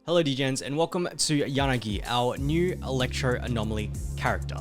Hello Degens and welcome to Yanagi, our new Electro Anomaly character.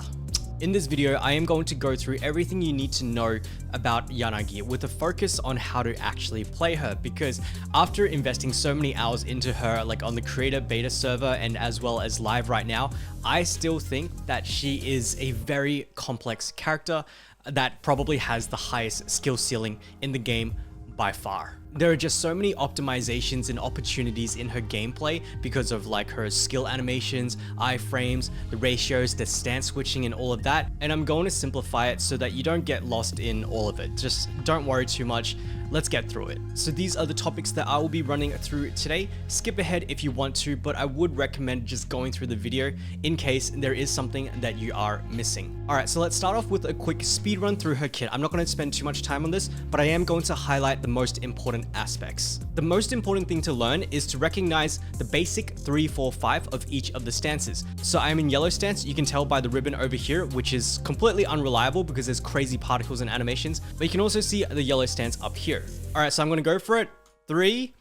In this video, I am going to go through everything you need to know about Yanagi with a focus on how to actually play her, because after investing so many hours into her, like on the creator beta server and as well as live right now, I still think that she is a very complex character that probably has the highest skill ceiling in the game by far. There are just so many optimizations and opportunities in her gameplay because of like her skill animations, iframes, the ratios, the stance switching and all of that. And I'm going to simplify it so that you don't get lost in all of it. Just don't worry too much. Let's get through it. So these are the topics that I will be running through today. Skip ahead if you want to, but I would recommend just going through the video in case there is something that you are missing. All right, so let's start off with a quick speed run through her kit. I'm not going to spend too much time on this, but I am going to highlight the most important aspects. The most important thing to learn is to recognize the basic 3, 4, 5 of each of the stances. So I'm in yellow stance. You can tell by the ribbon over here, which is completely unreliable because there's crazy particles and animations, but you can also see the yellow stance up here. All right, so I'm going to go for it. 3,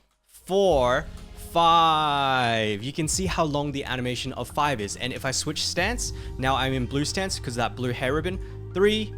4, 5. You can see how long the animation of 5 is. And if I switch stance, now I'm in blue stance because of that blue hair ribbon. 3,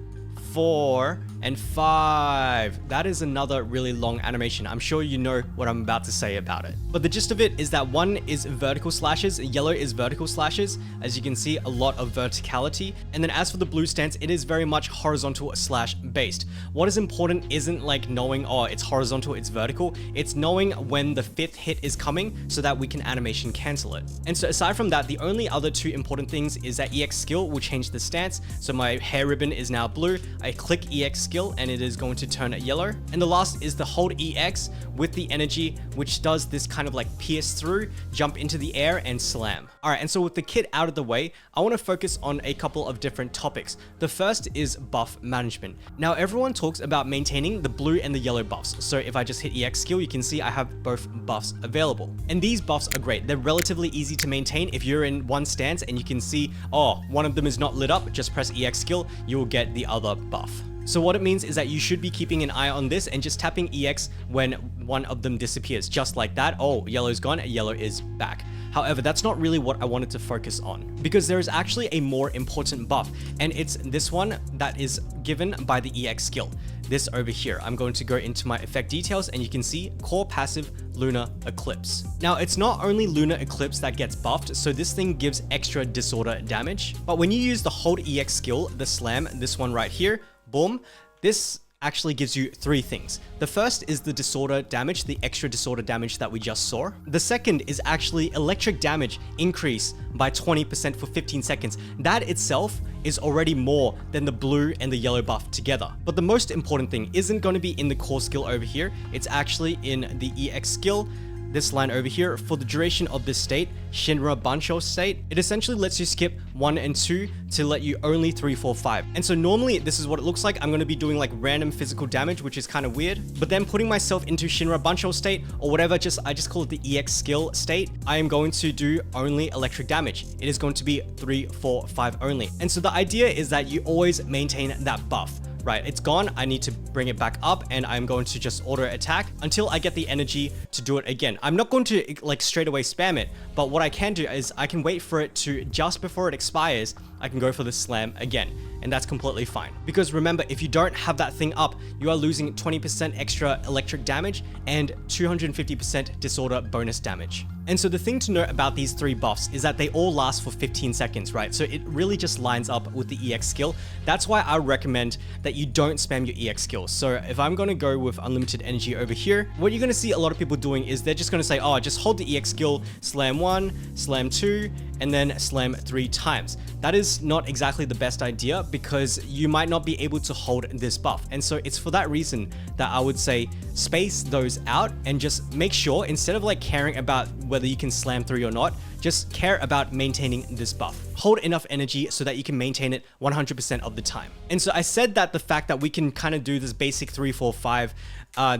4, and 5. That is another really long animation. I'm sure you know what I'm about to say about it. But the gist of it is that one is vertical slashes, yellow is vertical slashes. As you can see, a lot of verticality. And then as for the blue stance, it is very much horizontal slash based. What is important isn't like knowing, oh, it's horizontal, it's vertical. It's knowing when the 5th hit is coming so that we can animation cancel it. And so aside from that, the only other two important things is that EX skill will change the stance. So my hair ribbon is now blue. I click EX skill and it is going to turn yellow. And the last is the hold EX with the energy, which does this kind of like pierce through, jump into the air and slam. All right, and so with the kit out of the way, I want to focus on a couple of different topics. The first is buff management. Now everyone talks about maintaining the blue and the yellow buffs. So if I just hit EX skill, you can see I have both buffs available. And these buffs are great. They're relatively easy to maintain. If you're in one stance and you can see, oh, one of them is not lit up, just press EX skill, you will get the other buff. So what it means is that you should be keeping an eye on this and just tapping EX when one of them disappears, just like that. Oh, yellow's gone, yellow is back. However, that's not really what I wanted to focus on, because there is actually a more important buff, and it's this one that is given by the EX skill. This over here. I'm going to go into my effect details and you can see core passive lunar eclipse. Now it's not only lunar eclipse that gets buffed, so this thing gives extra disorder damage, but when you use the hold EX skill, the slam, this one right here, boom, this actually gives you 3 things. The first is the disorder damage, the extra disorder damage that we just saw. The second is actually electric damage increase by 20% for 15 seconds. That itself is already more than the blue and the yellow buff together. But the most important thing isn't going to be in the core skill over here. It's actually in the EX skill. This line over here, for the duration of this state, Shinra Bansho state, it essentially lets you skip 1 and 2 to let you only 3, 4, 5. And so normally this is what it looks like. I'm going to be doing like random physical damage, which is kind of weird, but then putting myself into Shinra Bansho state or whatever, I just call it the EX skill state. I am going to do only electric damage. It is going to be 3, 4, 5 only. And so the idea is that you always maintain that buff. Right, it's gone. I need to bring it back up and I'm going to just auto attack until I get the energy to do it again. I'm not going to like straight away spam it, but what I can do is I can wait for it to just before it expires, I can go for the slam again. And that's completely fine. Because remember, if you don't have that thing up, you are losing 20% extra electric damage and 250% disorder bonus damage. And so the thing to note about these 3 buffs is that they all last for 15 seconds, right? So it really just lines up with the EX skill. That's why I recommend that you don't spam your EX skill. So if I'm going to go with unlimited energy over here, what you're going to see a lot of people doing is they're just going to say, oh, just hold the EX skill, slam 1, slam 2, and then slam 3 times. That is not exactly the best idea because you might not be able to hold this buff. And so it's for that reason that I would say space those out and just make sure, instead of like caring about whether you can slam 3 or not, just care about maintaining this buff. Hold enough energy so that you can maintain it 100% of the time. And so I said that the fact that we can kind of do this basic 3, 4, 5,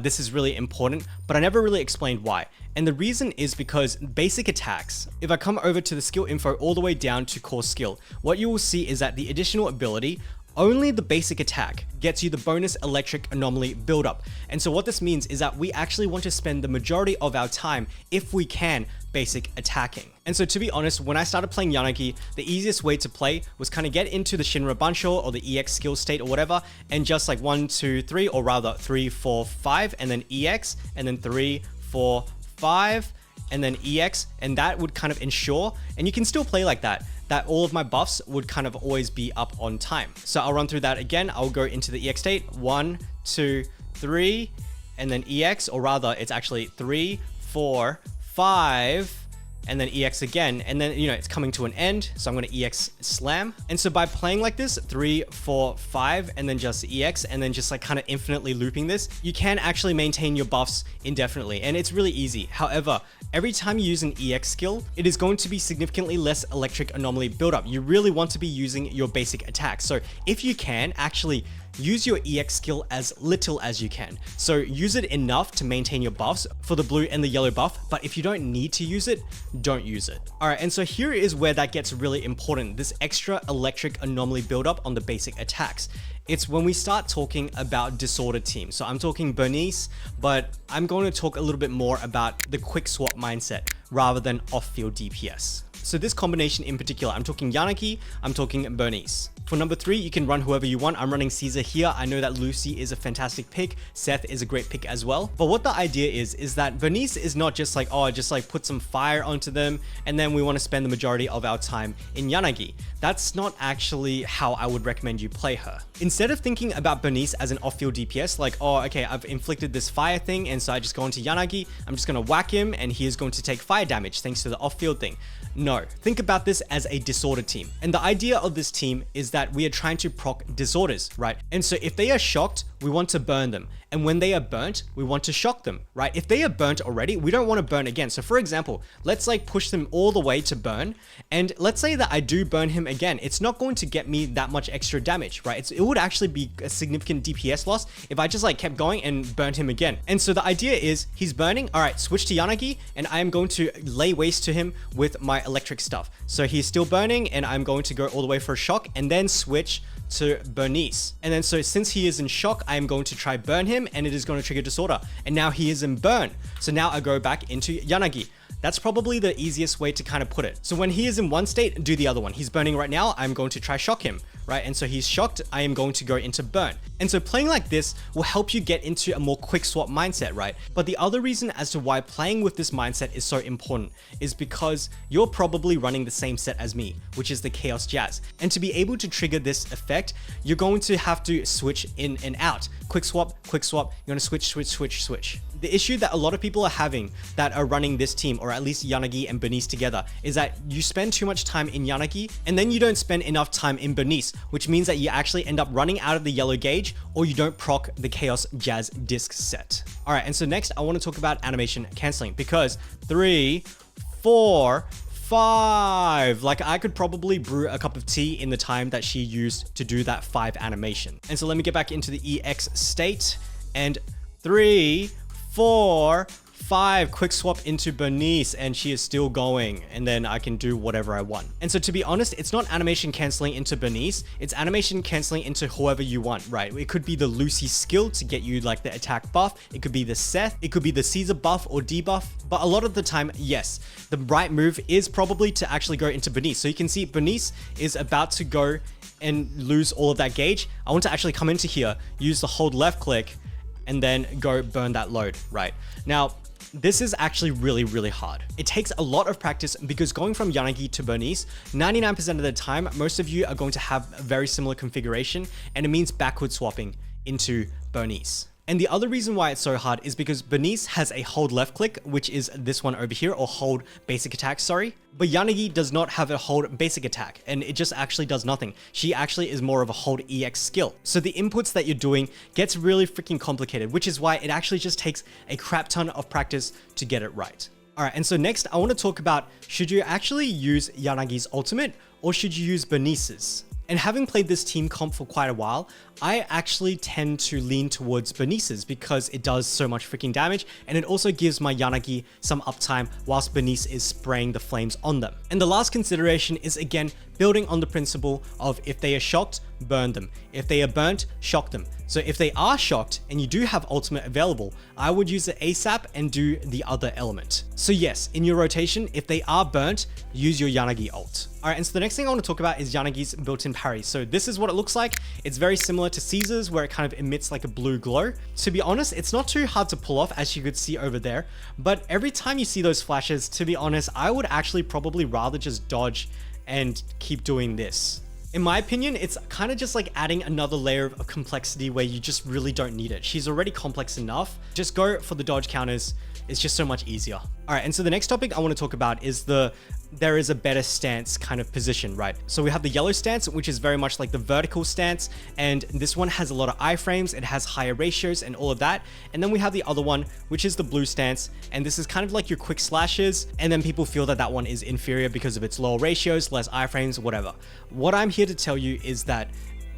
this is really important, but I never really explained why. And the reason is because basic attacks, if I come over to the skill info all the way down to core skill, what you will see is that the additional ability only the basic attack gets you the bonus electric anomaly buildup. And so what this means is that we actually want to spend the majority of our time, if we can, basic attacking. And so to be honest, when I started playing Yanagi, the easiest way to play was kind of get into the Shinra Bansho or the EX skill state or whatever, and just like 1, 2, 3, or rather 3, 4, 5, and then EX, and then 3, 4, 5, and then EX, and that would kind of ensure, and you can still play like that all of my buffs would kind of always be up on time. So I'll run through that again. I'll go into the EX state, 1, 2, 3, and then EX, or rather it's actually 3, 4, 5, and then EX again, and then, you know, it's coming to an end, so I'm going to EX slam. And so by playing like this, 3, 4, 5, and then just EX, and then just like kind of infinitely looping this, you can actually maintain your buffs indefinitely, and it's really easy. However, every time you use an EX skill, it is going to be significantly less electric anomaly buildup. You really want to be using your basic attack. So if you can, actually use your EX skill as little as you can. So use it enough to maintain your buffs for the blue and the yellow buff, but if you don't need to use it, don't use it. All right, and so here is where that gets really important, this extra electric anomaly buildup on the basic attacks. It's when we start talking about disorder teams. So I'm talking Burnice, but I'm going to talk a little bit more about the quick swap mindset rather than off-field DPS. So this combination in particular, I'm talking Yanagi, I'm talking Burnice. For number 3, you can run whoever you want. I'm running Caesar here. I know that Lucy is a fantastic pick. Seth is a great pick as well. But what the idea is that Burnice is not just like, oh, just like put some fire onto them, and then we want to spend the majority of our time in Yanagi. That's not actually how I would recommend you play her. Instead of thinking about Burnice as an off-field DPS, like, oh, okay, I've inflicted this fire thing, and so I just go into Yanagi, I'm just going to whack him, and he is going to take fire damage thanks to the off-field thing. No, think about this as a disorder team. And the idea of this team is that we are trying to proc disorders, right? And so if they are shocked, we want to burn them. And when they are burnt, we want to shock them, right? If they are burnt already, we don't want to burn again. So for example, let's like push them all the way to burn. And let's say that I do burn him again. It's not going to get me that much extra damage, right? It would actually be a significant DPS loss if I just like kept going and burned him again. And so the idea is he's burning. All right, switch to Yanagi, and I am going to lay waste to him with my electric stuff. So he's still burning, and I'm going to go all the way for a shock and then switch to Burnice. And then so since he is in shock, I am going to try burn him, and it is going to trigger disorder. And now he is in burn. So now I go back into Yanagi. That's probably the easiest way to kind of put it. So when he is in one state, do the other one. He's burning right now, I'm going to try shock him, right? And so he's shocked, I am going to go into burn. And so playing like this will help you get into a more quick swap mindset, right? But the other reason as to why playing with this mindset is so important is because you're probably running the same set as me, which is the Chaos Jazz. And to be able to trigger this effect, you're going to have to switch in and out. Quick swap, you're gonna switch. The issue that a lot of people are having that are running this team, or at least Yanagi and Burnice together, is that you spend too much time in Yanagi and then you don't spend enough time in Burnice, which means that you actually end up running out of the yellow gauge, or you don't proc the Chaos Jazz disc set. All right, and so next I want to talk about animation canceling, because 3, 4, 5, like I could probably brew a cup of tea in the time that she used to do that 5 animation. And so let me get back into the EX state, and 3, 4, 5, quick swap into Burnice, and she is still going, and then I can do whatever I want. And so to be honest, it's not animation canceling into Burnice, it's animation canceling into whoever you want, right? It could be the Lucy skill to get you like the attack buff, it could be the Seth, it could be the Caesar buff or debuff, but a lot of the time, yes, the right move is probably to actually go into Burnice. So you can see Burnice is about to go and lose all of that gauge. I want to actually come into here, use the hold left click, and then go burn that load, right? Now, this is actually really hard. It takes a lot of practice, because going from Yanagi to Burnice, 99% of the time, most of you are going to have a very similar configuration, and it means backward swapping into Burnice. And the other reason why it's so hard is because Burnice has a hold left click, which is this one over here, or hold basic attack, sorry. But Yanagi does not have a hold basic attack, and it just actually does nothing. She actually is more of a hold EX skill. So the inputs that you're doing gets really freaking complicated, which is why it actually just takes a crap ton of practice to get it right. All right, and so next I want to talk about, should you actually use Yanagi's ultimate, or should you use Burnice's? And having played this team comp for quite a while, I actually tend to lean towards Burnice's because it does so much freaking damage, and it also gives my Yanagi some uptime whilst Burnice is spraying the flames on them. And the last consideration is again building on the principle of if they are shocked, burn them. If they are burnt, shock them. So if they are shocked and you do have ultimate available, I would use it ASAP and do the other element. So yes, in your rotation, if they are burnt, use your Yanagi ult. All right, and so the next thing I want to talk about is Yanagi's built-in parry. So this is what it looks like. It's very similar to Caesar's where it kind of emits like a blue glow. To be honest, it's not too hard to pull off as you could see over there, but every time you see those flashes, to be honest, I would actually probably rather just dodge and keep doing this. In my opinion, it's kind of just like adding another layer of complexity where you just really don't need it. She's already complex enough. Just go for the dodge counters. It's just so much easier. All right, and so the next topic I want to talk about is there is a better stance kind of position, right? So we have the yellow stance, which is very much like the vertical stance, and this one has a lot of iframes, it has higher ratios and all of that. And then we have the other one, which is the blue stance, and this is kind of like your quick slashes, and then people feel that that one is inferior because of its lower ratios, less iframes, whatever. What I'm here to tell you is that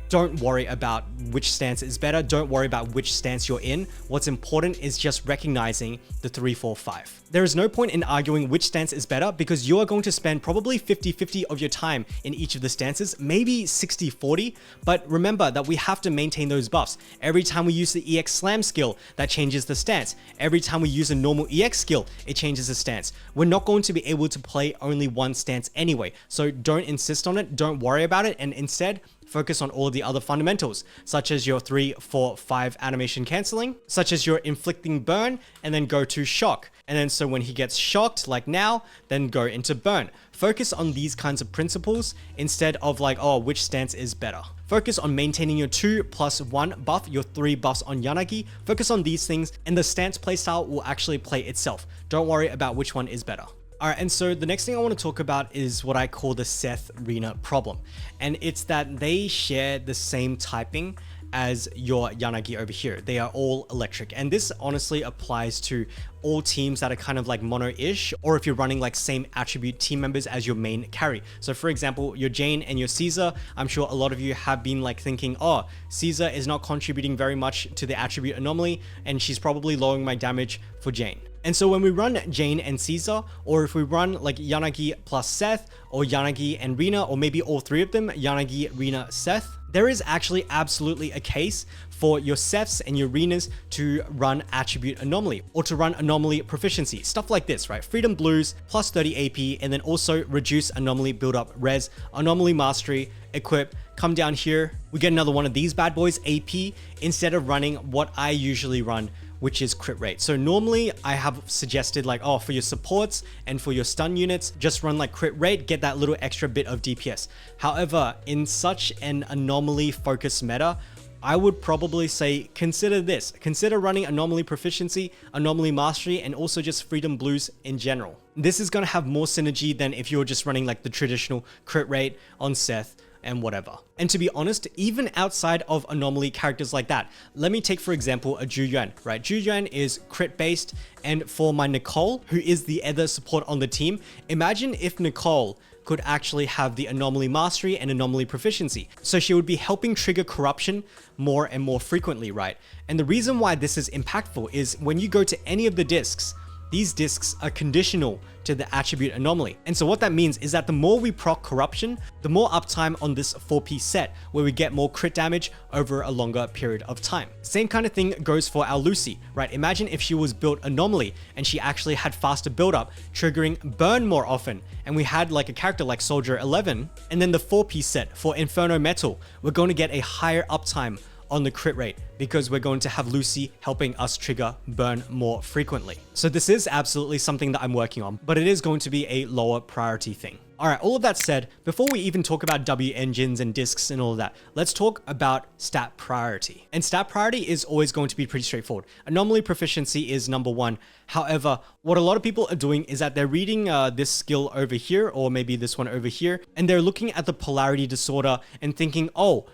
don't worry about which stance is better. Don't worry about which stance you're in. What's important is just recognizing the 3-4-5. There is no point in arguing which stance is better because you are going to spend probably 50-50 of your time in each of the stances, maybe 60-40, but remember that we have to maintain those buffs. Every time we use the EX slam skill, that changes the stance. Every time we use a normal EX skill, it changes the stance. We're not going to be able to play only one stance anyway, so don't insist on it, don't worry about it, and instead, focus on all of the other fundamentals, such as your 3-4-5 animation canceling, such as your inflicting burn, and then go to shock. And then so when he gets shocked, like now, then go into burn. Focus on these kinds of principles instead of like, oh, which stance is better. Focus on maintaining your 2+1 buff, your 3 buffs on Yanagi. Focus on these things, and the stance playstyle will actually play itself. Don't worry about which one is better. All right, and so the next thing I want to talk about is what I call the Seth Rina problem. And it's that they share the same typing as your Yanagi over here. They are all electric. And this honestly applies to all teams that are kind of like mono-ish, or if you're running like same attribute team members as your main carry. So for example, your Jane and your Caesar, I'm sure a lot of you have been like thinking, oh, Caesar is not contributing very much to the attribute Anomaly, and she's probably lowering my damage for Jane. And so when we run Jane and Caesar, or if we run like Yanagi plus Seth, or Yanagi and Rina, or maybe all three of them, Yanagi, Rina, Seth, there is actually absolutely a case for your Seths and your Rinas to run attribute Anomaly, or to run Anomaly proficiency, stuff like this, right? Freedom Blues, plus 30 AP, and then also reduce Anomaly build up res, Anomaly mastery, equip, come down here, we get another one of these bad boys, AP, instead of running what I usually run, which is crit rate. So normally I have suggested like, oh, for your supports and for your stun units, just run like crit rate, get that little extra bit of DPS. However, in such an Anomaly focused meta, I would probably say, consider this. Consider running Anomaly proficiency, Anomaly mastery, and also just Freedom Blues in general. This is gonna have more synergy than if you're just running like the traditional crit rate on Seth and whatever. And to be honest, even outside of Anomaly characters like that, let me take for example a Zhu Yuan, right? Zhu Yuan is crit based, and for my Nicole, who is the other support on the team, imagine if Nicole could actually have the Anomaly mastery and Anomaly proficiency. So she would be helping trigger corruption more and more frequently, right? And the reason why this is impactful is when you go to any of the discs, these discs are conditional to the attribute Anomaly. And so what that means is that the more we proc corruption, the more uptime on this 4-piece set, where we get more crit damage over a longer period of time. Same kind of thing goes for our Lucy, right? Imagine if she was built Anomaly and she actually had faster build up, triggering burn more often. And we had like a character like Soldier 11, and then the 4-piece set for Inferno Metal, we're going to get a higher uptime on the crit rate because we're going to have Lucy helping us trigger burn more frequently. So this is absolutely something that I'm working on, but it is going to be a lower priority thing. All right, all of that said, before we even talk about W engines and discs and all of that, let's talk about stat priority. And stat priority is always going to be pretty straightforward. Anomaly proficiency is number one. However, what a lot of people are doing is that they're reading this skill over here, or maybe this one over here, and they're looking at the polarity disorder and thinking, oh,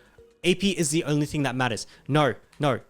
AP is the only thing that matters. No,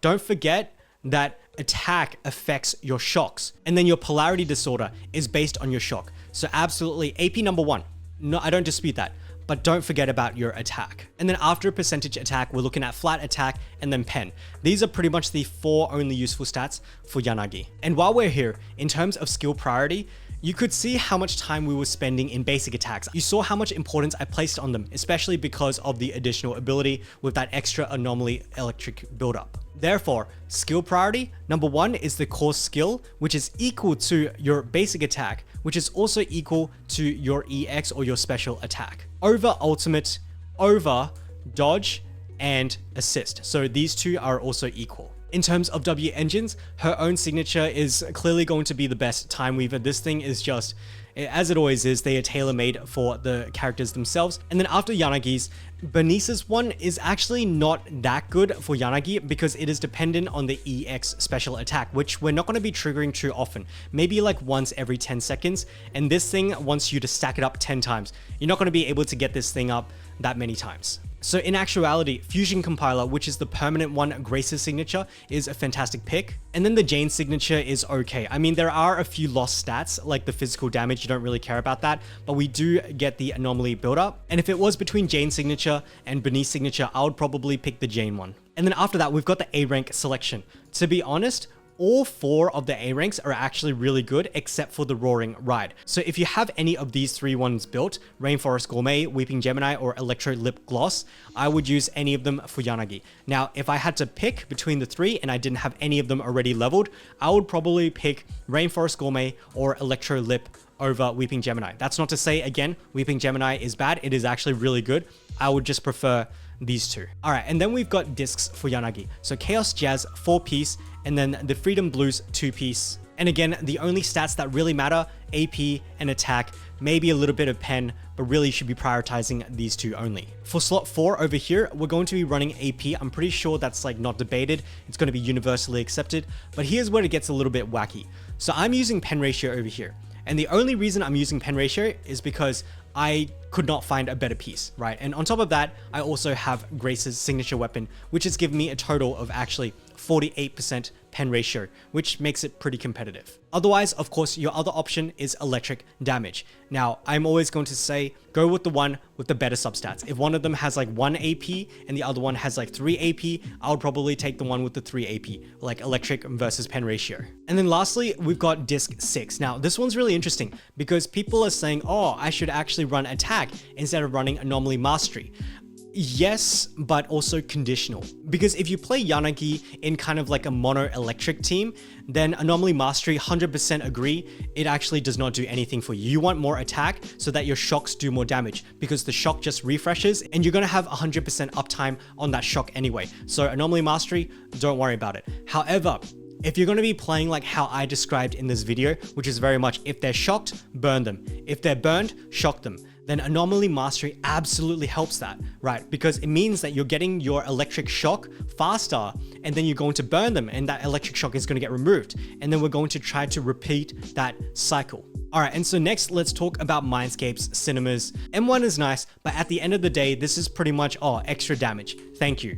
don't forget that attack affects your shocks, and then your polarity disorder is based on your shock. So absolutely AP number one. No, I don't dispute that. but don't forget about your attack. And then after percentage attack, we're looking at flat attack and then pen. These are pretty much the 4 only useful stats for Yanagi. And while we're here, in terms of skill priority, you could see how much time we were spending in basic attacks. You saw how much importance I placed on them, especially because of the additional ability with that extra Anomaly electric buildup. Therefore, skill priority, number 1 is the core skill, which is equal to your basic attack, which is also equal to your EX or your special attack. Over ultimate, over dodge, and assist. So these 2 are also equal. In terms of W engines, her own signature is clearly going to be the best Time Weaver. This thing is just, as it always is, they are tailor-made for the characters themselves. And then after Yanagi's, Burnice's one is actually not that good for Yanagi because it is dependent on the EX special attack, which we're not going to be triggering too often. Maybe like once every 10 seconds. And this thing wants you to stack it up 10 times. You're not going to be able to get this thing up that many times. So in actuality, Fusion Compiler, which is the permanent one, Grace's signature, is a fantastic pick. And then the Jane signature is okay. I mean, there are a few lost stats, like the physical damage, you don't really care about that, but we do get the Anomaly buildup. And if it was between Jane signature and Burnice signature, I would probably pick the Jane one. And then after that, we've got the A rank selection. To be honest, all 4 of the A ranks are actually really good except for the Roaring Ride. So if you have any of these 3 ones built, Rainforest Gourmet, Weeping Gemini, or Electro Lip Gloss, I would use any of them for Yanagi. Now, if I had to pick between the 3 and I didn't have any of them already leveled, I would probably pick Rainforest Gourmet or Electro Lip over Weeping Gemini. That's not to say, again, Weeping Gemini is bad. It is actually really good. I would just prefer these 2. All right, and then we've got discs for Yanagi. So Chaos Jazz 4-piece, and then the Freedom Blues 2-piece. And again, the only stats that really matter, AP and attack, maybe a little bit of pen, but really should be prioritizing these 2 only. For slot 4 over here, we're going to be running AP. I'm pretty sure that's like not debated. It's going to be universally accepted, but here's where it gets a little bit wacky. So I'm using pen ratio over here. And the only reason I'm using pen ratio is because I could not find a better piece, right? And on top of that, I also have Grace's signature weapon, which has given me a total of actually 48% pen ratio, which makes it pretty competitive. Otherwise, of course, your other option is electric damage. Now, I'm always going to say, go with the one with the better substats. If one of them has like 1 AP and the other one has like 3 AP, I would probably take the one with the 3 AP, like electric versus pen ratio. And then lastly, we've got disc 6. Now, this one's really interesting because people are saying, oh, I should actually run attack instead of running Anomaly Mastery. Yes, but also conditional. Because if you play Yanagi in kind of like a mono electric team, then Anomaly Mastery, 100% agree, it actually does not do anything for you. You want more attack so that your shocks do more damage because the shock just refreshes and you're gonna have 100% uptime on that shock anyway. So Anomaly Mastery, don't worry about it. However, if you're going to be playing like how I described in this video, which is very much if they're shocked, burn them. If they're burned, shock them. Then Anomaly Mastery absolutely helps that, right? Because it means that you're getting your electric shock faster and then you're going to burn them and that electric shock is going to get removed. And then we're going to try to repeat that cycle. All right, and so next, let's talk about Mindscapes, Cinemas. M1 is nice, but at the end of the day, this is pretty much, oh, extra damage. Thank you.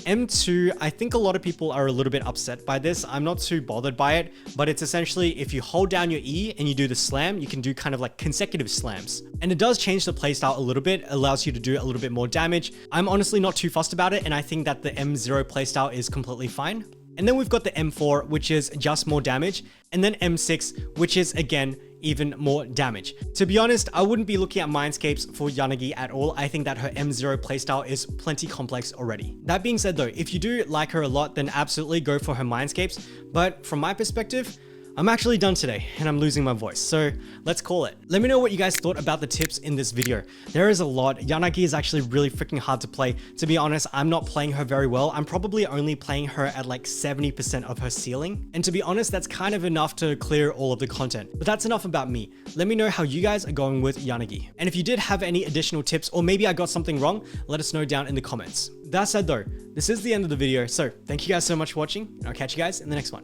M2, I think a lot of people are a little bit upset by this. I'm not too bothered by it, but it's essentially if you hold down your E and you do the slam, you can do kind of like consecutive slams. And it does change the playstyle a little bit, allows you to do a little bit more damage. I'm honestly not too fussed about it, and I think that the M0 playstyle is completely fine. And then we've got the M4, which is just more damage, and then M6, which is again, even more damage. To be honest, I wouldn't be looking at Mindscapes for Yanagi at all. I think that her M0 playstyle is plenty complex already. That being said though, if you do like her a lot, then absolutely go for her Mindscapes. But from my perspective, I'm actually done today and I'm losing my voice, so let's call it. Let me know what you guys thought about the tips in this video. There is a lot. Yanagi is actually really freaking hard to play. To be honest, I'm not playing her very well. I'm probably only playing her at like 70% of her ceiling. And to be honest, that's kind of enough to clear all of the content. But that's enough about me. Let me know how you guys are going with Yanagi. And if you did have any additional tips, or maybe I got something wrong, let us know down in the comments. That said though, this is the end of the video. So thank you guys so much for watching, and I'll catch you guys in the next one.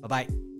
Bye-bye.